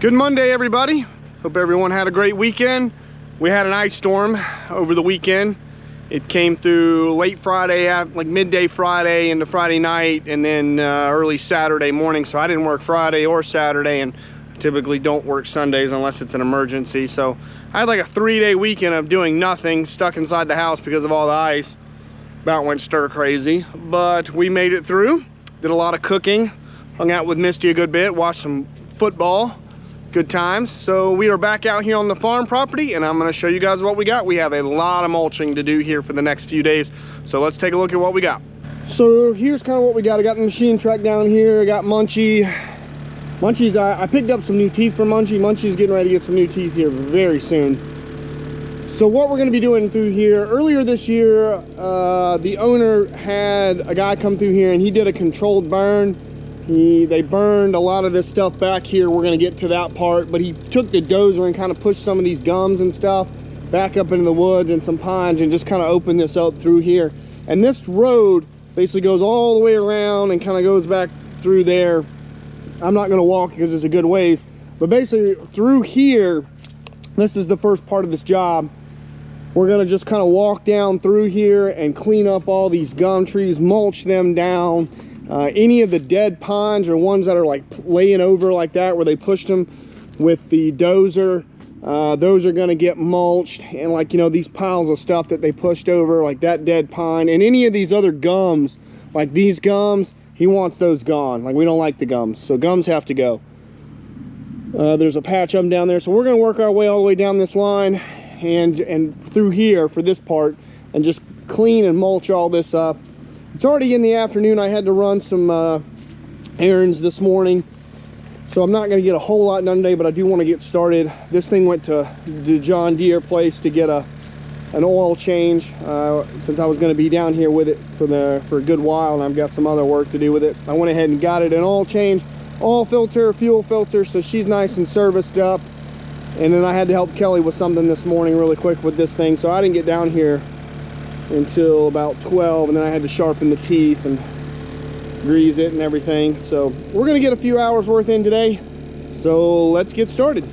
Good Monday, everybody. Hope everyone had a great weekend. We had an ice storm over the weekend. It came through late Friday, like midday Friday into Friday night, and then early Saturday morning. So I didn't work Friday or Saturday, and I typically don't work Sundays unless it's an emergency. So I had like a 3-day weekend of doing nothing, stuck inside the house because of all the ice. About went stir crazy, but we made it through. Did a lot of cooking, hung out with Misty a good bit, watched some football. Good times. So we are back out here on the farm property, and I'm going to show you guys what we got. We have a lot of mulching to do here for the next few days, so let's take a look at what we got. So here's kind of what we got. I got the machine track down here. I got Munchie's. I picked up some new teeth for Munchie. Munchie's getting ready to get some new teeth here very soon. So what we're going to be doing through here, earlier this year, the owner had a guy come through here and he did a controlled burn. They burned a lot of this stuff back here. We're going to get to that part, but he took the dozer and kind of pushed some of these gums and stuff back up into the woods and some pines and just kind of opened this up through here. And this road basically goes all the way around and kind of goes back through there. I'm not going to walk because it's a good ways, but basically through here, this is the first part of this job. We're going to just kind of walk down through here and clean up all these gum trees, mulch them down. Any of the dead pines or ones that are like laying over like that where they pushed them with the dozer, those are going to get mulched. And like, you know, these piles of stuff that they pushed over, like that dead pine and any of these other gums, like these gums, he wants those gone. Like, we don't like the gums, so gums have to go. There's a patch of them down there, so we're going to work our way all the way down this line and through here for this part and just clean and mulch all this up. It's already in the afternoon. I had to run some errands this morning, so I'm not going to get a whole lot done today, but I do want to get started. This thing went to the John Deere place to get an oil change since I was going to be down here with it for a good while, and I've got some other work to do with it. I went ahead and got it an oil change, oil filter, fuel filter, so she's nice and serviced up. And then I had to help Kelly with something this morning really quick with this thing, so I didn't get down here until about 12, and then I had to sharpen the teeth and grease it and everything. So we're gonna get a few hours worth in today, so let's get started.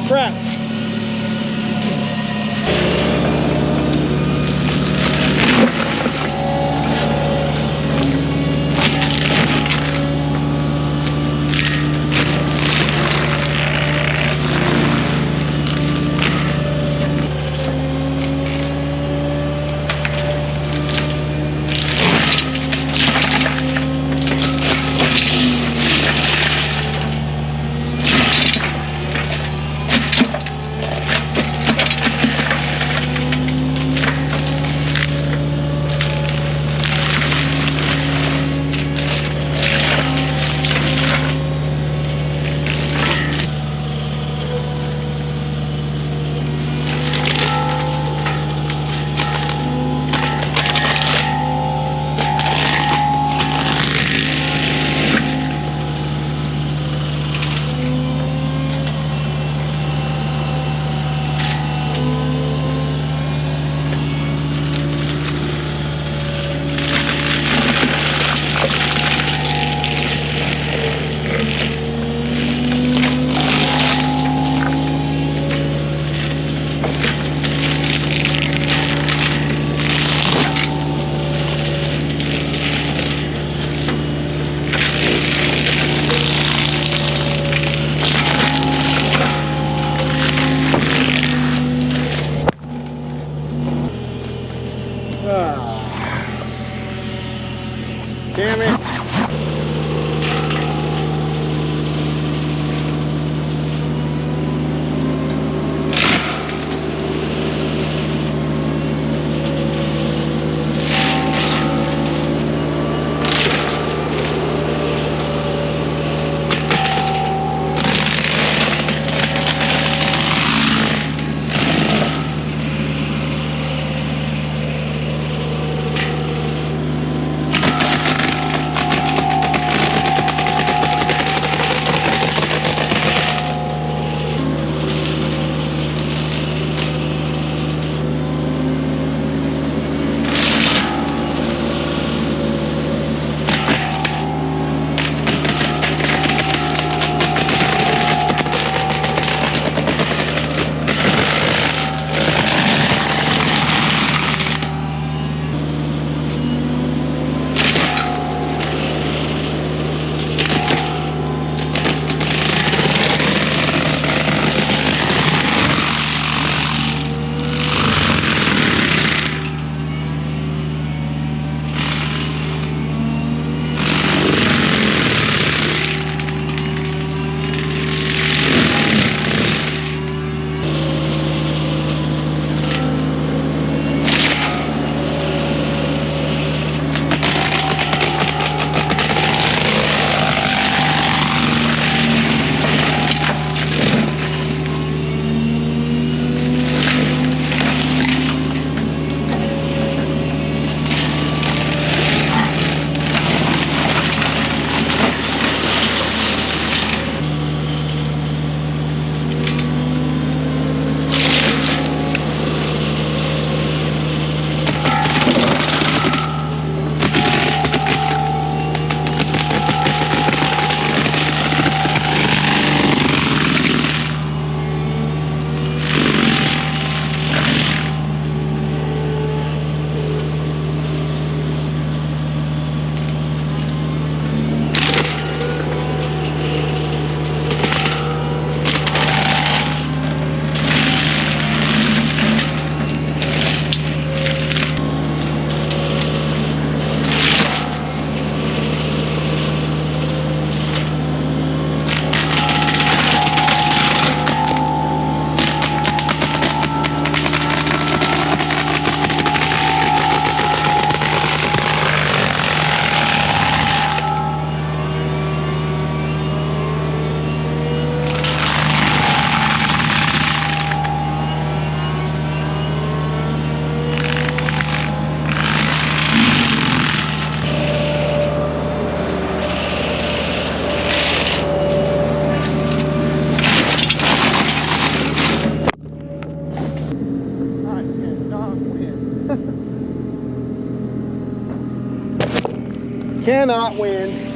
Crap. Cannot win.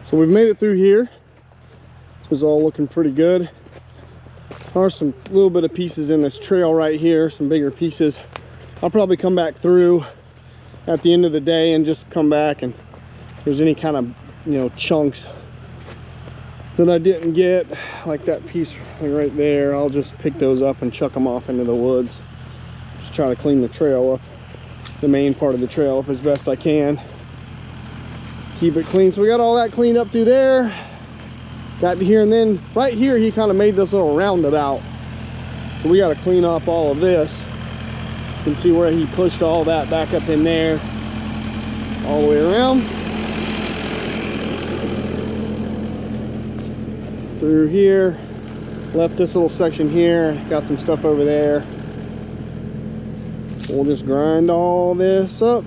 So we've made it through here. This is all looking pretty good. There are some little bit of pieces in this trail right here, some bigger pieces. I'll probably come back through at the end of the day and just come back, and if there's any kind of, you know, chunks that I didn't get, like that piece right there, I'll just pick those up and chuck them off into the woods. Just try to clean the trail up, the main part of the trail up, as best I can. Keep it clean. So we got all that cleaned up through there. Got to here, and then right here he kind of made this little roundabout. So we got to clean up all of this. You can see where he pushed all that back up in there, all the way around. Through here, left this little section here, got some stuff over there. So we'll just grind all this up.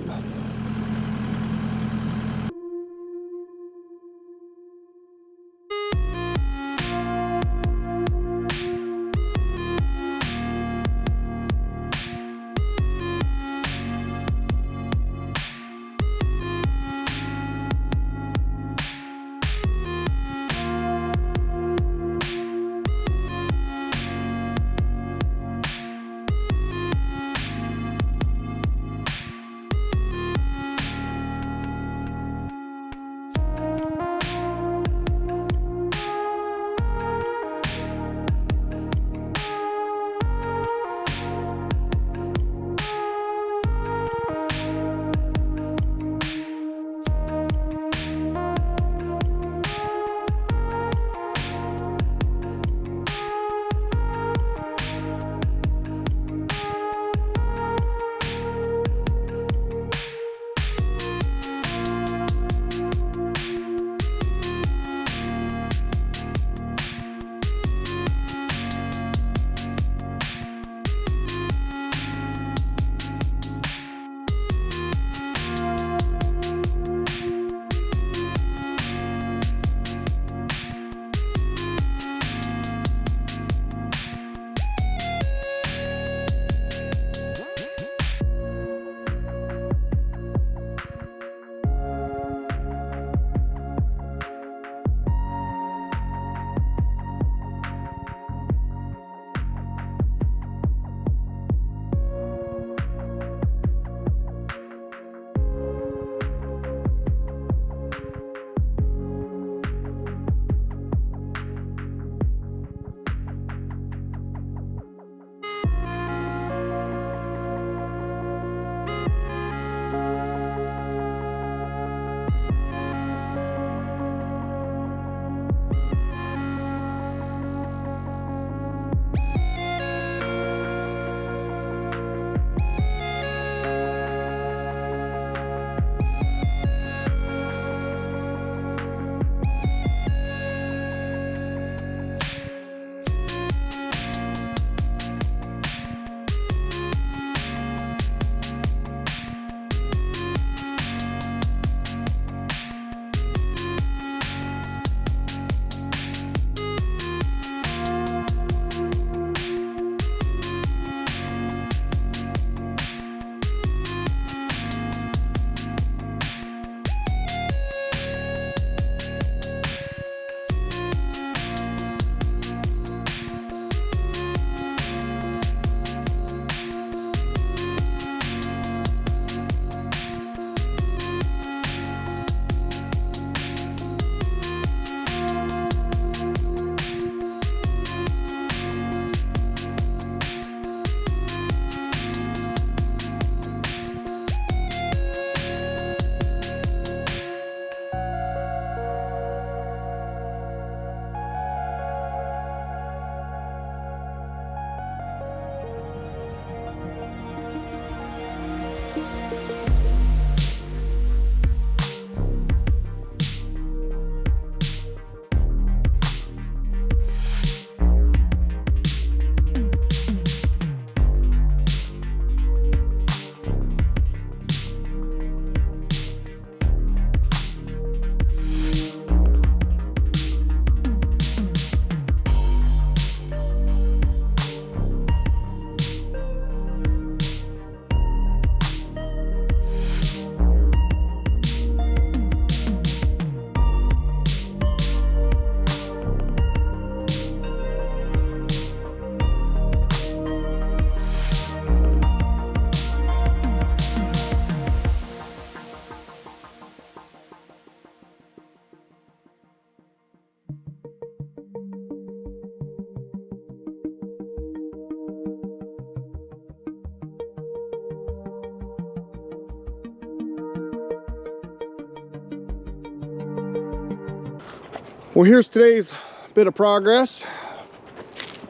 Well, here's today's bit of progress.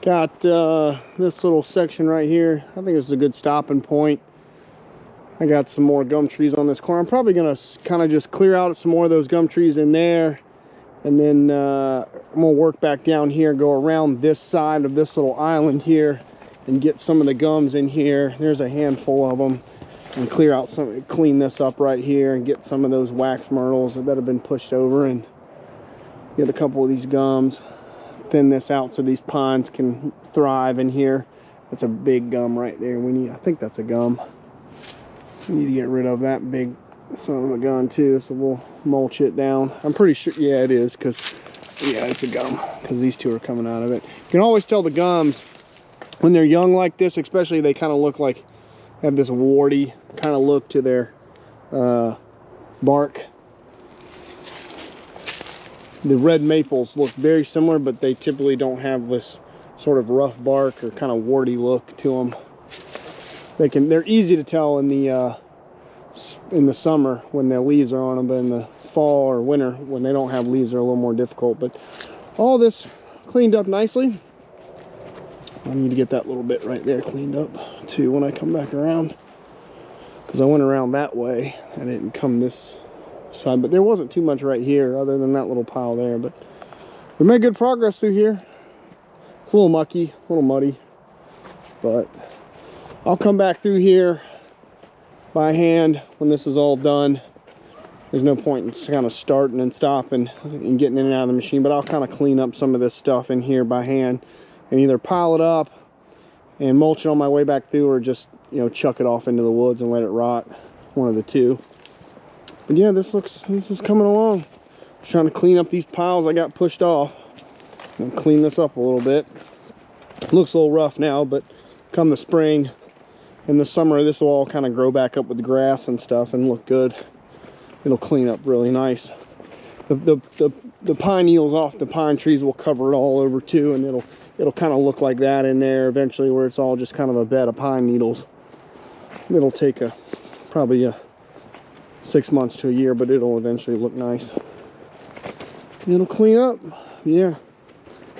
Got this little section right here. I think this is a good stopping point. I got some more gum trees on this corner. I'm probably gonna kind of just clear out some more of those gum trees in there, and then I'm gonna work back down here, go around this side of this little island here, and get some of the gums in here. There's a handful of them, and clear out some, clean this up right here, and get some of those wax myrtles that have been pushed over, and get a couple of these gums. Thin this out so these pines can thrive in here. That's a big gum right there. I think that's a gum. We need to get rid of that big son of a gun too, so we'll mulch it down. I'm pretty sure, yeah, it is, because yeah, it's a gum, because these two are coming out of it. You can always tell the gums when they're young like this, especially, they kind of look like, have this warty kind of look to their bark. The red maples look very similar, but they typically don't have this sort of rough bark or kind of warty look to them. They're easy to tell in the summer when the leaves are on them, but in the fall or winter when they don't have leaves, they're a little more difficult. But all this cleaned up nicely. I need to get that little bit right there cleaned up too when I come back around, because I went around that way. I didn't come this side, but there wasn't too much right here other than that little pile there. But we made good progress through here. It's a little mucky, a little muddy, but I'll come back through here by hand when this is all done. There's no point in just kind of starting and stopping and getting in and out of the machine, but I'll kind of clean up some of this stuff in here by hand and either pile it up and mulch it on my way back through, or just, you know, chuck it off into the woods and let it rot. One of the two. But yeah, this is coming along. Just trying to clean up these piles I got pushed off and clean this up a little bit. Looks a little rough now, but come the spring and the summer, this will all kind of grow back up with the grass and stuff and look good. It'll clean up really nice. The pine needles off the pine trees will cover it all over too, and it'll kind of look like that in there eventually, where it's all just kind of a bed of pine needles. It'll take probably 6 months to a year, but it'll eventually look nice. It'll clean up. Yeah.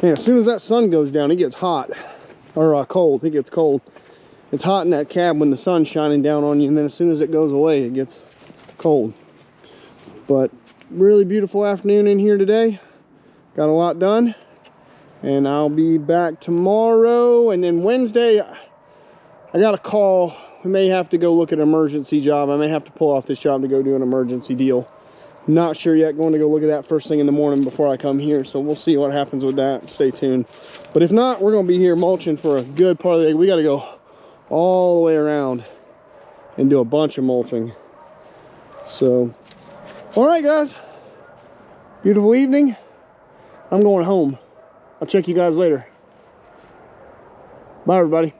And as soon as that sun goes down, it gets hot, or cold. It gets cold. It's hot in that cab when the sun's shining down on you, and then as soon as it goes away, it gets cold. But really beautiful afternoon in here today. Got a lot done, and I'll be back tomorrow. And then Wednesday, I got a call. We may have to go look at an emergency job. I may have to pull off this job to go do an emergency deal. Not sure yet. Going to go look at that first thing in the morning before I come here, so we'll see what happens with that. Stay tuned. But if not, we're going to be here mulching for a good part of the day. We got to go all the way around and do a bunch of mulching. So, all right, guys. Beautiful evening. I'm going home. I'll check you guys later. Bye, everybody.